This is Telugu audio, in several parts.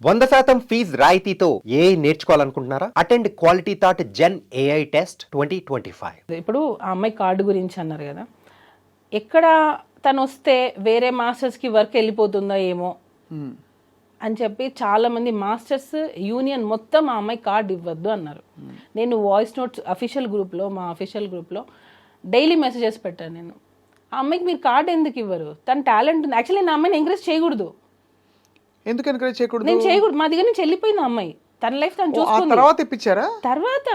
100% ఫీజ్ రాయితీతో ఏఐ నేర్చుకోవాలనుకుంటున్నారా? Attend quality thought gen AI test 2025. ఇప్పుడు ఆ అమ్మాయి కార్డు గురించి అన్నారు కదా, ఎక్కడ తను వస్తే వేరే మాస్టర్స్కి వర్క్ వెళ్ళిపోతుందో ఏమో అని చెప్పి చాలామంది మాస్టర్స్ యూనియన్ మొత్తం ఆ అమ్మాయి కార్డు ఇవ్వద్దు అన్నారు. నేను వాయిస్ నోట్స్ అఫీషియల్ గ్రూప్లో, మా అఫీషియల్ గ్రూప్లో డైలీ మెసేజెస్ పెట్టాను. నేను ఆ అమ్మాయికి మీరు కార్డు ఎందుకు ఇవ్వరు? తన టాలెంట్ ఉంది. యాక్చువల్లీ నా అమ్మాయిని ఎంకరేజ్ చేయకూడదు. ఎందుకు ఎంకరేజ్ చేయకూడదు? నేను చేయకూడదు. మా దగ్గర నుంచి వెళ్ళిపోయింది ఆ అమ్మాయి. తన లైఫ్ తను చూసుకుంది. తర్వాత ఇప్పించారా? తర్వాత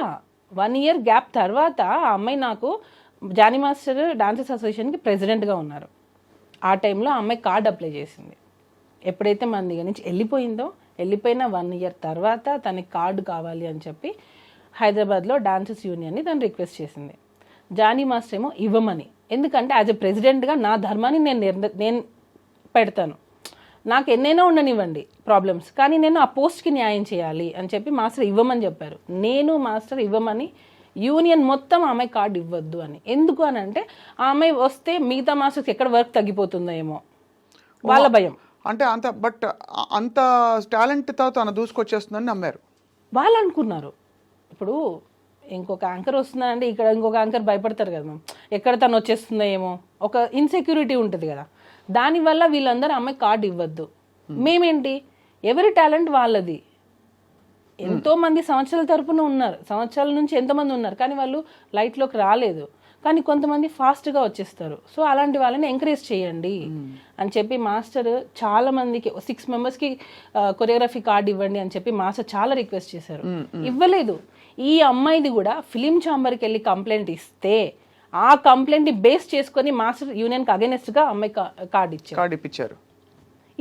1 year గ్యాప్ తర్వాత ఆ అమ్మాయి నాకు జానీ మాస్టర్ డాన్సర్స్ అసోసియేషన్కి ప్రెసిడెంట్గా ఉన్నారు. ఆ టైంలో ఆ అమ్మాయి కార్డ్ అప్లై చేసింది. ఎప్పుడైతే మన దగ్గర నుంచి వెళ్ళిపోయిన 1 year తర్వాత తనకి కార్డు కావాలి అని చెప్పి హైదరాబాద్లో డాన్సర్స్ యూనియన్ని తను రిక్వెస్ట్ చేసింది. జానీ మాస్టర్ ఏమో ఇవ్వమని, ఎందుకంటే యాజ్ ఎ ప్రెసిడెంట్గా నా ధర్మాన్ని నేను పెడతాను, నాకు ఎన్నైనా ఉండనివ్వండి ప్రాబ్లమ్స్, కానీ నేను ఆ పోస్ట్కి న్యాయం చేయాలి అని చెప్పి మాస్టర్ ఇవ్వమని చెప్పారు. నేను మాస్టర్ ఇవ్వమని, యూనియన్ మొత్తం ఆమె కార్డు ఇవ్వద్దు అని. ఎందుకు అని అంటే ఆమె వస్తే మిగతా మాస్టర్స్కి ఎక్కడ వర్క్ తగ్గిపోతుందో ఏమో వాళ్ళ భయం. అంటే అంత టాలెంట్తో తను దూసుకొచ్చేస్తుందని నమ్మారు వాళ్ళు. అనుకున్నారు ఇప్పుడు ఇంకొక యాంకర్ వస్తుందంటే ఇక్కడ ఇంకొక యాంకర్ భయపడతారు కదా మ్యామ్, ఎక్కడ తను వచ్చేస్తుందో ఏమో, ఒక ఇన్సెక్యూరిటీ ఉంటుంది కదా. దానివల్ల వీళ్ళందరూ అమ్మాయి కార్డు ఇవ్వద్దు. మేమేంటి, ఎవరి టాలెంట్ వాళ్ళది. ఎంతోమంది సంవత్సరాల తరపున ఉన్నారు, సంవత్సరాల నుంచి ఎంతోమంది ఉన్నారు, కానీ వాళ్ళు లైట్లోకి రాలేదు. కానీ కొంతమంది ఫాస్ట్గా వచ్చేస్తారు. సో అలాంటి వాళ్ళని ఎంకరేజ్ చేయండి అని చెప్పి మాస్టర్ చాలా మందికి 6 members కొరియోగ్రఫీ కార్డు ఇవ్వండి అని చెప్పి మాస్టర్ చాలా రిక్వెస్ట్ చేశారు. ఇవ్వలేదు. ఈ అమ్మాయిది కూడా ఫిలిం ఛాంబర్కి వెళ్ళి కంప్లైంట్ ఇస్తే ఆ కంప్లైంట్ని బేస్ చేసుకొని మాస్టర్ యూనియన్కి అగెనెస్ట్గా అమ్మాయి కార్డు ఇప్పించారు.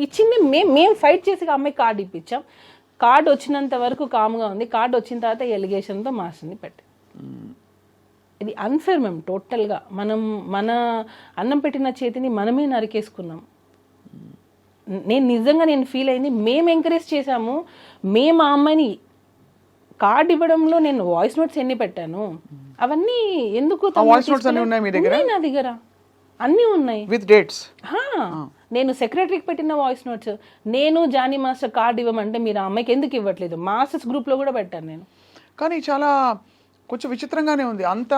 ఇచ్చింది మేము ఫైట్ చేసి అమ్మాయి కార్డు ఇప్పించాం. కార్డు వచ్చినంత వరకు కామ్గా ఉంది. కార్డు వచ్చిన తర్వాత ఎలిగేషన్తో మాస్టర్ని పెట్టి, ఇది అన్ఫేర్ మ్యామ్. టోటల్గా మన అన్నం పెట్టిన చేతిని మనమే నరికేసుకున్నాం. నేను ఫీల్ అయింది. మేము ఎంకరేజ్ చేశాము. మేము ఆ అమ్మాయిని కార్డు ఇవ్వడంలో నేను వాయిస్ నోట్స్ ఎన్ని పెట్టాను, అవన్నీ ఎందుకు నా దగ్గర అన్నీ ఉన్నాయి విత్ డేట్స్. నేను సెక్రటరీకి పెట్టిన వాయిస్ నోట్స్, నేను జానీ మాస్టర్ కార్డు ఇవ్వమంటే మీరు ఆ అమ్మాయికి ఎందుకు ఇవ్వట్లేదు? మాస్టర్స్ గ్రూప్లో కూడా పెట్టాను నేను. కానీ చాలా కొంచెం విచిత్రంగానే ఉంది. అంత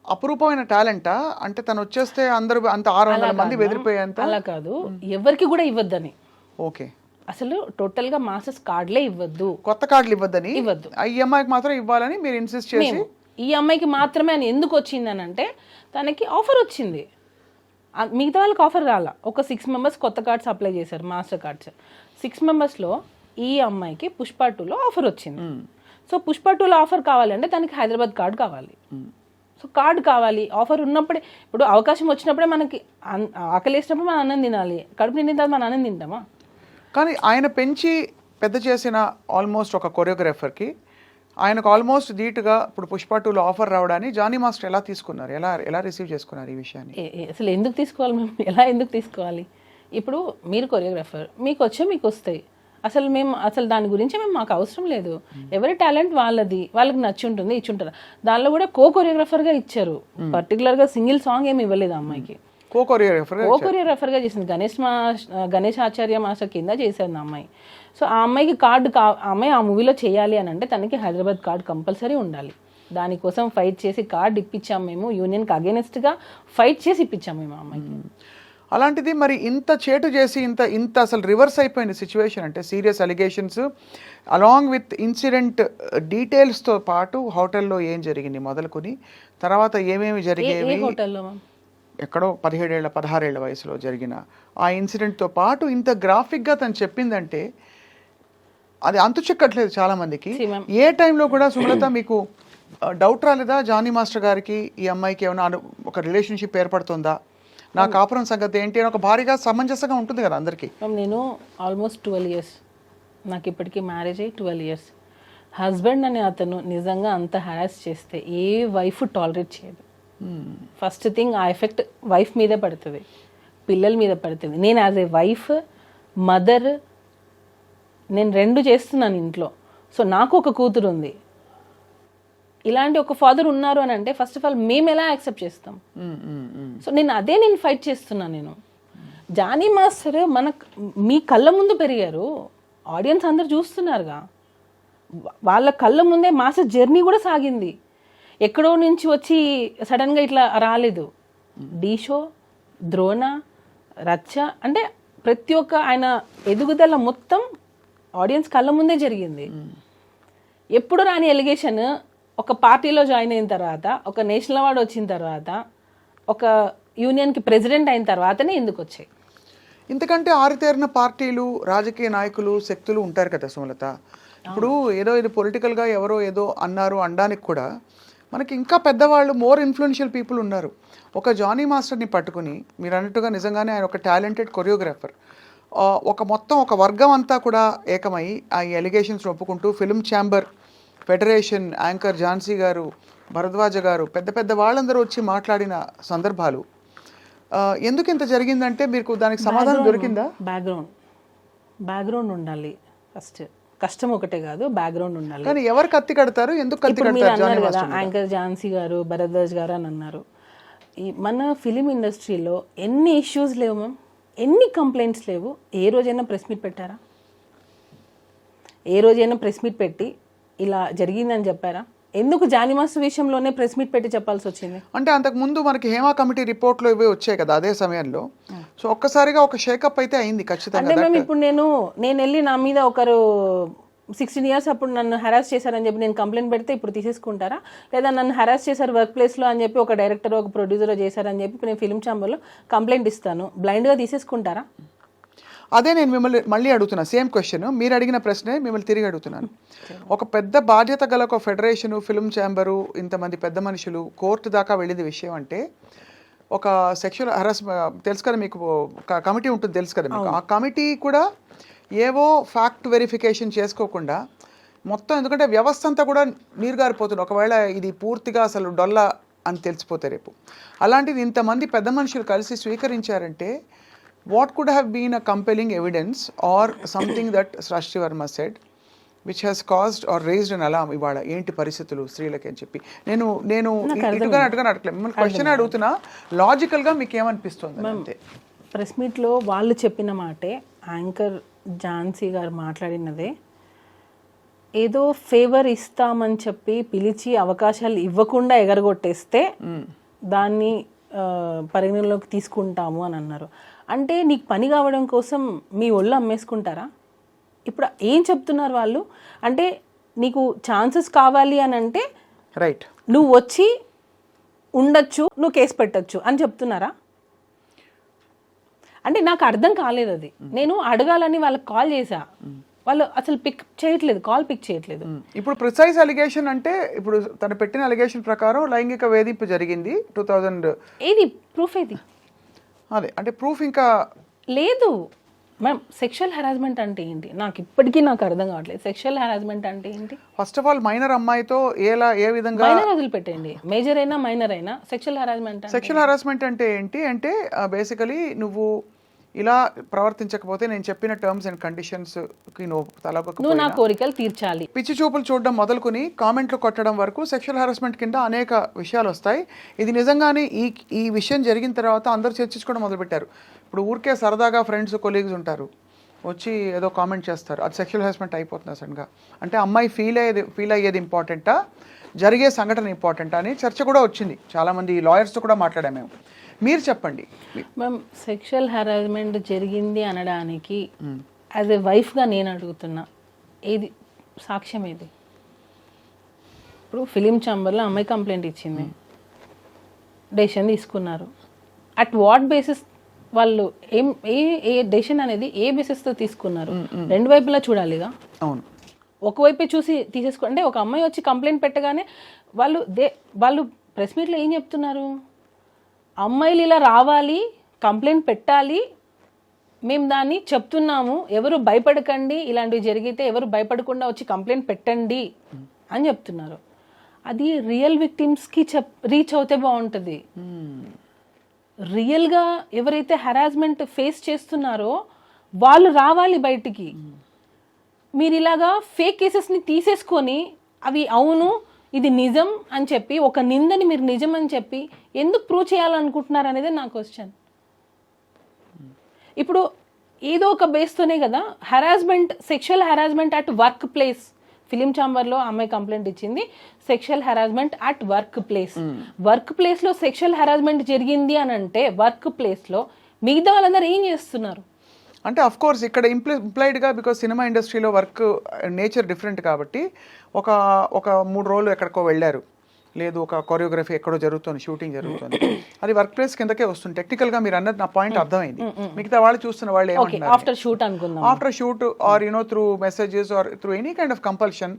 అపురూపమైన టాలెంటా? అంటే తను వచ్చేస్తే అందరూ అంత 600 మంది బెదిరిపోయేంత? అలా కాదు, ఎవరికి కూడా ఇవ్వద్దని. ఓకే, అసలు టోటల్గా మాస్టర్స్ కార్డులే ఇవ్వద్దు, కొత్త కార్డులు ఇవ్వద్దని. ఇవ్వద్దు, ఈ అమ్మాయికి మాత్రం ఇవ్వాలని మీరు ఇన్సిస్ట్ చేసి. ఈ అమ్మాయికి మాత్రమే అని ఎందుకు వచ్చింది అని అంటే తనకి ఆఫర్ వచ్చింది, మిగతా వాళ్ళకి ఆఫర్ రాలా. ఒక 6 members కొత్త కార్డ్స్ అప్లై చేశారు, మాస్టర్ కార్డ్స్. 6 membersలో ఈ అమ్మాయికి పుష్ప 2లో ఆఫర్ వచ్చింది. సో పుష్ప 2లో ఆఫర్ కావాలంటే తనకి హైదరాబాద్ కార్డు కావాలి. సో కార్డు కావాలి, ఆఫర్ ఉన్నప్పుడే. ఇప్పుడు అవకాశం వచ్చినప్పుడే మనకి ఆకలి వేసినప్పుడు మనం అన్నం తినాలి, కడుపు నిండిన తర్వాత మనం అన్నం తింటామా? కానీ ఆయన పెంచి పెద్ద చేసిన ఆల్మోస్ట్ ఒక కొరియోగ్రాఫర్కి ఆయనకు ఆల్మోస్ట్ ధీటుగా ఇప్పుడు పుష్ప 2లో ఆఫర్ రావడాన్ని జానీ మాస్టర్ ఎలా తీసుకున్నారు, ఎలా రిసీవ్ చేసుకున్నారు ఈ విషయాన్ని? అసలు ఎందుకు తీసుకోవాలి మేము, ఎందుకు తీసుకోవాలి? ఇప్పుడు మీరు కొరియోగ్రాఫర్, మీకు వస్తాయి. అసలు దాని గురించి మాకు అవసరం లేదు. ఎవరి టాలెంట్ వాళ్ళది, వాళ్ళకి నచ్చి ఉంటుంది, ఇచ్చి ఉంటారు. దానిలో కూడా కొరియోగ్రాఫర్గా ఇచ్చారు. పర్టికులర్గా సింగిల్ సాంగ్ ఏమి ఇవ్వలేదు అమ్మాయికి. కొరియోగ్రాఫర్గా చేసింది. గణేష్ ఆచార్య మాస్టర్ కింద చేశారు ఆ అమ్మాయి. సో ఆ అమ్మాయికి కార్డు అమ్మాయి ఆ మూవీలో చేయాలి అని అంటే తనకి హైదరాబాద్ కార్డు కంపల్సరీ ఉండాలి. దానికోసం ఫైట్ చేసి కార్డు ఇప్పించాము మేము. యూనియన్కి అగేనెస్ట్గా ఫైట్ చేసి ఇప్పించాము మేము ఆ అమ్మాయికి. అలాంటిది మరి ఇంత చేటు చేసి ఇంత అసలు రివర్స్ అయిపోయిన సిచ్యువేషన్, అంటే serious allegations along with incident డీటెయిల్స్తో పాటు హోటల్లో ఏం జరిగింది మొదలుకొని తర్వాత ఏమేమి జరిగేవి, ఎక్కడో 16 ఏళ్ల వయసులో జరిగిన ఆ ఇన్సిడెంట్తో పాటు ఇంత గ్రాఫిక్గా తను చెప్పిందంటే అది అంతు చిక్కట్లేదు చాలామందికి. ఏ టైంలో కూడా సుమలత మీకు డౌట్ రాలేదా జానీ మాస్టర్ గారికి ఈ అమ్మాయికి ఏమైనా ఒక రిలేషన్షిప్ ఏర్పడుతుందా, నా కాపురం సంగతి ఏంటి అని? ఒక భారీగా సమంజసంగా ఉంటుంది కదా అందరికీ. నేను ఆల్మోస్ట్ 12 years, నాకు ఇప్పటికీ మ్యారేజ్ అయ్యి 12 years. హస్బెండ్ అనే అతను నిజంగా అంత హరాస్ చేస్తే ఏ వైఫ్ టాలరేట్ చేయదు. ఫస్ట్ థింగ్ ఆ ఎఫెక్ట్ వైఫ్ మీదే పడుతుంది, పిల్లల మీద పడుతుంది. నేను యాజ్ ఏ వైఫ్, మదర్, నేను 2 చేస్తున్నాను ఇంట్లో. సో నాకు ఒక కూతురు ఉంది. ఇలాంటి ఒక ఫాదర్ ఉన్నారు అని అంటే ఫస్ట్ ఆఫ్ ఆల్ మేము ఎలా యాక్సెప్ట్ చేస్తాం? సో నేను ఫైట్ చేస్తున్నాను. నేను జానీ మాస్టర్ మీ కళ్ళ ముందు పెరిగారు, ఆడియన్స్ అందరు చూస్తున్నారుగా, వాళ్ళ కళ్ళ ముందే మాస్టర్ జర్నీ కూడా సాగింది. ఎక్కడో నుంచి వచ్చి సడన్గా ఇట్లా రాలేదు. డీ షో, ద్రోణ, రచ్చ అంటే ప్రతి ఒక్క ఆయన ఎదుగుదల మొత్తం ఆడియన్స్ కళ్ళ ముందే జరిగింది. ఎప్పుడు రాని ఎలిగేషన్ ఒక పార్టీలో జాయిన్ అయిన తర్వాత, ఒక నేషనల్ అవార్డు వచ్చిన తర్వాత, ఒక యూనియన్కి ప్రెసిడెంట్ అయిన తర్వాతనే ఎందుకు వచ్చాయి? ఇంతకంటే ఆరితేరిన పార్టీలు, రాజకీయ నాయకులు, శక్తులు ఉంటారు కదా సుమలత. ఇప్పుడు ఏదో ఇది పొలిటికల్గా ఎవరో ఏదో అన్నారు అనడానికి కూడా మనకి ఇంకా పెద్దవాళ్ళు, మోర్ ఇన్ఫ్లుయెన్షియల్ పీపుల్ ఉన్నారు. ఒక జానీ మాస్టర్ని పట్టుకుని మీరు అన్నట్టుగా నిజంగానే ఆయన ఒక టాలెంటెడ్ కొరియోగ్రాఫర్, ఒక వర్గం అంతా కూడా ఏకమై ఆ ఎలిగేషన్స్ ఒప్పుకుంటూ film chamber, federation, anchor Jhansi గారు, భరద్వాజ గారు, పెద్ద పెద్ద వాళ్ళందరూ వచ్చి మాట్లాడిన సందర్భాలు. ఎందుకు ఇంత జరిగిందంటే మీకు దానికి సమాధానం దొరికిందా? బ్యాక్గ్రౌండ్ ఉండాలి ఫస్ట్. కష్టం ఒకటే కాదు, బ్యాక్గ్రౌండ్ ఉండాలి. కానీ ఎవరు కత్తి కడతారు, ఎందుకు కత్తి కడతారు? కదా యాంకర్ ఝాన్సీ గారు, భరద్వాజ్ గారు అని అన్నారు. మన ఫిలిం ఇండస్ట్రీలో ఎన్ని ఇష్యూస్ లేవు మ్యామ్, ఎన్ని కంప్లైంట్స్ లేవు. ఏ రోజైనా ప్రెస్ మీట్ పెట్టారా? ఏ రోజైనా ప్రెస్ మీట్ పెట్టి ఇలా జరిగిందని చెప్పారా? ఎందుకు జానీ మాస్టర్ విషయంలోనే ప్రెస్ మీట్ పెట్టి చెప్పాల్సి వచ్చింది? అంటే అంతకు ముందు మనకి హేమా కమిటీ రిపోర్ట్లో ఇవి వచ్చాయి కదా అదే సమయంలో. సో ఒక్కసారిగా ఒక షేకప్ అయితే అయింది ఖచ్చితంగా. అంటే మేము ఇప్పుడు నేను వెళ్ళి నా మీద ఒకరు 16 years అప్పుడు నన్ను హెరాస్ చేశారని చెప్పి నేను కంప్లైంట్ పెడితే ఇప్పుడు తీసేసుకుంటారా? లేదా నన్ను హెరాస్ చేశారు వర్క్ ప్లేస్లో అని చెప్పి ఒక డైరెక్టర్, ఒక ప్రొడ్యూసర్ చేశారని చెప్పి నేను ఫిల్మ్ ఛాంబర్లో కంప్లైంట్ ఇస్తాను, బ్లైండ్గా తీసేసుకుంటారా? అదే నేను మిమ్మల్ని మళ్ళీ అడుగుతున్నా, సేమ్ క్వశ్చన్ మీరు అడిగిన ప్రశ్నే మిమ్మల్ని తిరిగి అడుగుతున్నాను. ఒక పెద్ద బాధ్యత గల ఒక ఫెడరేషను, ఫిల్మ్ ఛాంబరు, ఇంతమంది పెద్ద మనుషులు కోర్టు దాకా వెళ్ళేది విషయం అంటే ఒక సెక్షువల్ హరాస్మెంట్ తెలుసు కదా మీకు, కమిటీ ఉంటుంది తెలుసు కదా మీకు. ఆ కమిటీ కూడా ఏవో ఫ్యాక్ట్ వెరిఫికేషన్ చేసుకోకుండా మొత్తం, ఎందుకంటే వ్యవస్థ అంతా కూడా నీరుగారిపోతుంది ఒకవేళ ఇది పూర్తిగా అసలు డొల్ల అని తెలిసిపోతే రేపు. అలాంటిది ఇంతమంది పెద్ద మనుషులు కలిసి స్వీకరించారంటే what could have been a compelling evidence or something that Srishti Varma said which has caused or raised an alarm ఇవాళ ఏంటి పరిస్థితులు స్త్రీలకి అని చెప్పి. నేను ఇటుగా అడగలేదు, మిమ్మల్ని క్వశ్చన్ అడుగుతున్నా, లాజికల్గా మీకు ఏమనిపిస్తుంది అంతే. ప్రెస్ మీట్లో వాళ్ళు చెప్పిన మాటే, యాంకర్ ఝాన్సీ గారు మాట్లాడినదే, ఏదో ఫేవర్ ఇస్తామని చెప్పి పిలిచి అవకాశాలు ఇవ్వకుండా ఎగరగొట్టేస్తే దాన్ని పరిగణలోకి తీసుకుంటాము అని అన్నారు. అంటే నీకు పని కావడం కోసం మీ ఒళ్ళు అమ్మేసుకుంటారా? ఇప్పుడు ఏం చెప్తున్నారు వాళ్ళు అంటే, నీకు ఛాన్సెస్ కావాలి అని అంటే రైట్ నువ్వు వచ్చి ఉండొచ్చు, నువ్వు కేసు పెట్టచ్చు అని చెప్తున్నారా? అంటే నాకు అర్థం కాలేదు అది. నేను అడగాలని వాళ్ళకి కాల్ చేశా, వాళ్ళు అసలు పిక్ చేయట్లేదు, కాల్ పిక్ చేయట్లేదు. ఇప్పుడు ప్రిసైజ్ అలిగేషన్ అంటే ఇప్పుడు తను పెట్టిన అలిగేషన్ ప్రకారం లైంగిక వేధింపు జరిగింది 2000. ఏది ప్రూఫ్? ఏది? అదే అంటే ప్రూఫ్ ఇంకా లేదు మ్యామ్. సెక్షువల్ హెరాస్మెంట్ అంటే ఏంటి నాకు ఇప్పటికీ అర్థం కావట్లేదు. సెక్షువల్ హెరాస్మెంట్ అంటే ఏంటి? ఫస్ట్ ఆఫ్ ఆల్ మైనర్ అమ్మాయితో ఏ విధంగా, మైనర్ వదిలిపెట్టండి, మేజర్ అయినా మైనర్ అయినా సెక్షువల్ హెరాస్మెంట్ అంటే ఏంటి అంటే బేసికలీ నువ్వు ఇలా ప్రవర్తించకపోతే నేను చెప్పిన టర్మ్స్ అండ్ కండిషన్స్ కి నువ్వు నా కోరికలు తీర్చాలి, పిచ్చి చూపులు చూడడం మొదలుకొని కామెంట్లు కొట్టడం వరకు సెక్షువల్ హెరాస్మెంట్ కింద అనేక విషయాలు వస్తాయి. ఇది నిజంగానే ఈ విషయం జరిగిన తర్వాత అందరూ చర్చించుకోవడం మొదలుపెట్టారు. ఇప్పుడు ఊరికే సరదాగా ఫ్రెండ్స్, కొలీగ్స్ ఉంటారు, వచ్చి ఏదో కామెంట్ చేస్తారు, అది సెక్షువల్ హెరాస్మెంట్ అయిపోతుంది సడన్గా. అంటే అమ్మాయి ఫీల్ అయ్యేది ఇంపార్టెంటా, జరిగే సంఘటన ఇంపార్టెంటా అని చర్చ కూడా వచ్చింది. చాలామంది లాయర్స్తో కూడా మాట్లాడాము మేము. మీరు చెప్పండి మ్యామ్. సెక్షువల్ హెరాస్మెంట్ జరిగింది అనడానికి యాజ్ ఎ వైఫ్గా నేను అడుగుతున్నా, ఏది సాక్ష్యం? ఏది? ఇప్పుడు ఫిలిం ఛాంబర్లో అమ్మాయి కంప్లైంట్ ఇచ్చింది, డెసిషన్ తీసుకున్నారు. అట్ వాట్ బేసిస్ వాళ్ళు ఏ డెసిషన్ అనేది ఏ బేసిస్తో తీసుకున్నారు? రెండు వైపులా చూడాలిగా. అవును, ఒకవైపే చూసి తీసేసుకో అంటే ఒక అమ్మాయి వచ్చి కంప్లైంట్ పెట్టగానే వాళ్ళు ప్రెస్ మీట్లో ఏం చెప్తున్నారు? అమ్మాయిలు ఇలా రావాలి, కంప్లైంట్ పెట్టాలి, మేము దాన్ని చెప్తున్నాము, ఎవరు భయపడకండి, ఇలాంటివి జరిగితే ఎవరు భయపడకుండా వచ్చి కంప్లైంట్ పెట్టండి అని చెప్తున్నారు. అది రియల్ విక్టిమ్స్కి రీచ్ అవుతే బాగుంటుంది. రియల్గా ఎవరైతే హెరాస్మెంట్ ఫేస్ చేస్తున్నారో వాళ్ళు రావాలి బయటికి. మీరు ఇలాగా ఫేక్ కేసెస్ని తీసేసుకొని అవి అవును ఇది నిజం అని చెప్పి, ఒక నిందని మీరు నిజం అని చెప్పి ఎందుకు ప్రూవ్ చేయాలనుకుంటున్నారు అనేది నా క్వశ్చన్. ఇప్పుడు ఏదో ఒక బేస్తోనే కదా harassment, sexual harassment at workplace. Film ఛాంబర్లో అమ్మాయి కంప్లైంట్ ఇచ్చింది sexual harassment at workplace. వర్క్ ప్లేస్లో సెక్షువల్ హెరాస్మెంట్ జరిగింది అని అంటే వర్క్ ప్లేస్లో మిగతా వాళ్ళందరూ ఏం చేస్తున్నారు? అంటే అఫ్ కోర్స్ ఇక్కడ ఇంప్లైడ్గా బికాస్ సినిమా ఇండస్ట్రీలో వర్క్ నేచర్ డిఫరెంట్ కాబట్టి ఒక 3 రోజులు ఎక్కడికో వెళ్ళారు, లేదు ఒక కొరియోగ్రఫీ ఎక్కడో జరుగుతుంది, షూటింగ్ జరుగుతుంది, అది వర్క్ ప్లేస్ కిందకే వస్తుంది. టెక్నికల్గా మీరు అన్నది నా పాయింట్ అర్థమైంది. మిగతా వాళ్ళు చూస్తున్న వాళ్ళు ఏమంటున్నారు, ఆఫ్టర్ షూట్ అనుకుందాం, after shoot or through messages or through any kind of compulsion,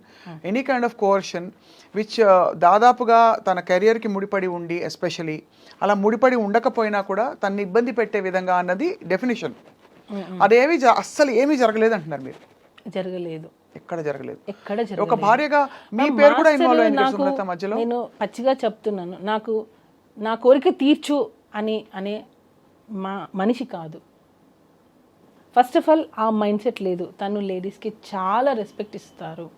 any kind of coercion which దాదాపుగా తన కెరియర్కి ముడిపడి ఉండి, ఎస్పెషలీ అలా ముడిపడి ఉండకపోయినా కూడా తన్ని ఇబ్బంది పెట్టే విధంగా అన్నది డెఫినేషన్. అదేమి అస్సలు ఏమీ జరగలేదు అంటున్నారు మీరు. జరగలేదు, ఎక్కడ జరగలేదు. ఎక్కడ ఒక జరగలేదు. భార్యగా మీ పేరు కూడా ఇన్వాల్వ్ అయింది సుమలత మధ్యలో. నేను పచ్చిగా చెప్తున్నాను, నాకు నా కోరిక తీర్చు అనే మనిషి కాదు. ఫస్ట్ ఆఫ్ ఆల్ ఆ మైండ్ సెట్ లేదు. తను లేడీస్కి చాలా రెస్పెక్ట్ ఇస్తారు,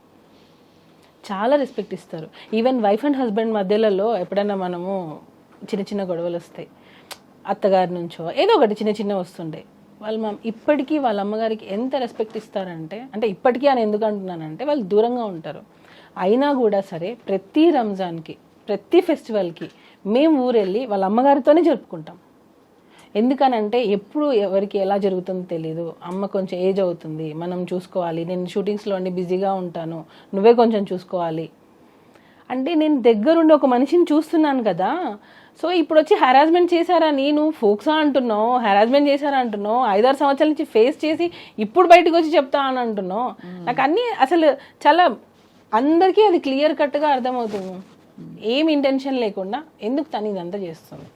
చాలా రెస్పెక్ట్ ఇస్తారు. ఈవెన్ వైఫ్ అండ్ హస్బెండ్ మధ్యలలో ఎప్పుడైనా మనము చిన్న గొడవలు వస్తాయి, అత్తగారి నుంచో ఏదో ఒకటి చిన్న వస్తుండే, వాళ్ళు ఇప్పటికీ వాళ్ళ అమ్మగారికి ఎంత రెస్పెక్ట్ ఇస్తారంటే, అంటే ఇప్పటికీ అని ఎందుకు అంటున్నానంటే వాళ్ళు దూరంగా ఉంటారు, అయినా కూడా సరే ప్రతి రంజాన్కి, ప్రతి ఫెస్టివల్కి మేము ఊరెళ్ళి వాళ్ళ అమ్మగారితోనే జరుపుకుంటాం. ఎందుకనంటే ఎప్పుడు ఎవరికి ఎలా జరుగుతుందో తెలియదు. అమ్మ కొంచెం ఏజ్ అవుతుంది, మనం చూసుకోవాలి, నేను షూటింగ్స్లో అన్ని బిజీగా ఉంటాను, నువ్వే కొంచెం చూసుకోవాలి అంటే నేను దగ్గరుండి ఒక మనిషిని చూస్తున్నాను కదా. సో ఇప్పుడు వచ్చి హెరాస్మెంట్ చేశారని నువ్వు ఫోక్సా అంటున్నావు, హెరాస్మెంట్ చేశారా అంటున్నావు, 5-6 సంవత్సరాల నుంచి ఫేస్ చేసి ఇప్పుడు బయటకు వచ్చి చెప్తా అని అంటున్నావు. నాకు అన్నీ అసలు చాలా అందరికీ అది క్లియర్ కట్గా అర్థమవుతుంది, ఏం ఇంటెన్షన్ లేకుండా ఎందుకు తను ఇదంతా చేస్తుంది.